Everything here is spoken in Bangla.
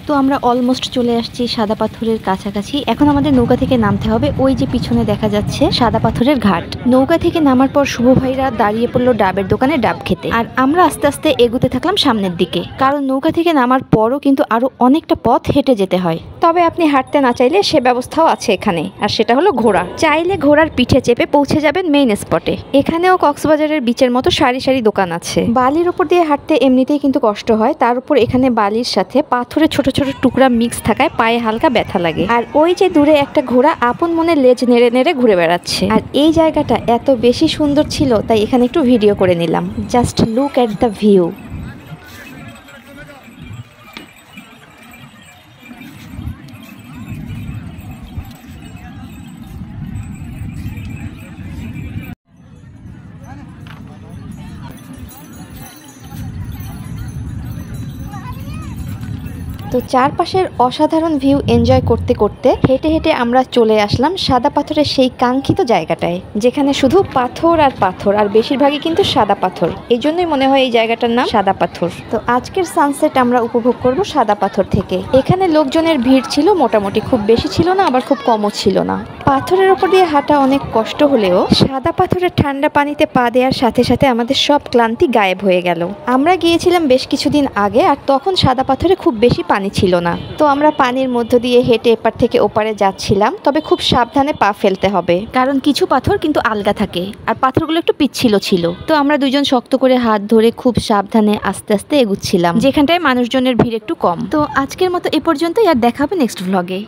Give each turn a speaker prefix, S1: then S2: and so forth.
S1: তো আমরা অলমোস্ট চলে আসছি সাদা পাথরের কাছাকাছি। এখন আমাদের নৌকা থেকে নামতে হবে। ওই যে পিছনে দেখা যাচ্ছে সাদা পাথরের ঘাট। নৌকা থেকে নামার পর শুভ ভাইরা দাঁড়িয়ে পড়লো ডাবের দোকানে ডাব খেতে, আর আমরা আস্তে আস্তে এগুতে থাকলাম সামনের দিকে, কারণ নৌকা থেকে নামার পরও কিন্তু আরো অনেকটা পথ হেঁটে যেতে হয়। তবে আপনি হাঁটতে না চাইলে সে ব্যবস্থাও আছে এখানে, আর সেটা হলো ঘোড়া। চাইলে ঘোড়ার পিঠে চেপে পৌঁছে যাবেন মেইন স্পটে। এখানেও কক্সবাজারের বিচের মতো সারি সারি দোকান আছে। বালির উপর দিয়ে হাঁটতে এমনিতেই কিন্তু কষ্ট হয়, তার উপর এখানে বালির সাথে পাথরের ছোট ছোট টুকরা মিক্স থাকায় পায়ে হালকা ব্যথা লাগে। আর ওই যে দূরে একটা ঘোড়া আপন মনে লেজ নেড়ে নেড়ে ঘুরে বেড়াচ্ছে। আর এই জায়গাটা এত বেশি সুন্দর ছিল তাই এখানে একটু ভিডিও করে নিলাম। Just look at the view. তো চারপাশের অসাধারণ ভিউ এনজয় করতে করতে হেঁটে হেঁটে আমরা চলে আসলাম সাদা পাথরের সেই কাঙ্ক্ষিত জায়গাটায়, যেখানে শুধু পাথর আর পাথর, আর বেশিরভাগই কিন্তু সাদা পাথর। এই জন্যই মনে হয় এই জায়গাটার নাম সাদা পাথর। তো আজকের সানসেট আমরা উপভোগ করব সাদা পাথর থেকে। এখানে লোকজনের ভিড় ছিল মোটামুটি, খুব বেশি ছিল না আবার খুব কমও ছিল না। পাথরের ওপর দিয়ে হাঁটা অনেক কষ্ট হলেও সাদা পাথরের ঠান্ডা পানিতে পা দেওয়ার সাথে সাথে আমাদের সব ক্লান্তি গায়েব হয়ে গেল। আমরা গিয়েছিলাম বেশ কিছুদিন আগে, আর তখন সাদা পাথরে খুব বেশি পানি ছিল না। তো আমরা পানির মধ্য দিয়ে হেঁটে এপার থেকে ওপারে যাচ্ছিলাম, তবে খুব সাবধানে পা ফেলতে হবে, কারণ কিছু পাথর কিন্তু আলগা থাকে আর পাথরগুলো একটু পিচ্ছিল ছিল। তো আমরা দুজন শক্ত করে হাত ধরে খুব সাবধানে আস্তে আস্তে এগুচ্ছিলাম, যেখানটায় মানুষজনের ভিড় একটু কম। তো আজকের মতো এ পর্যন্তই, আর দেখা হবে নেক্সট ভ্লগে।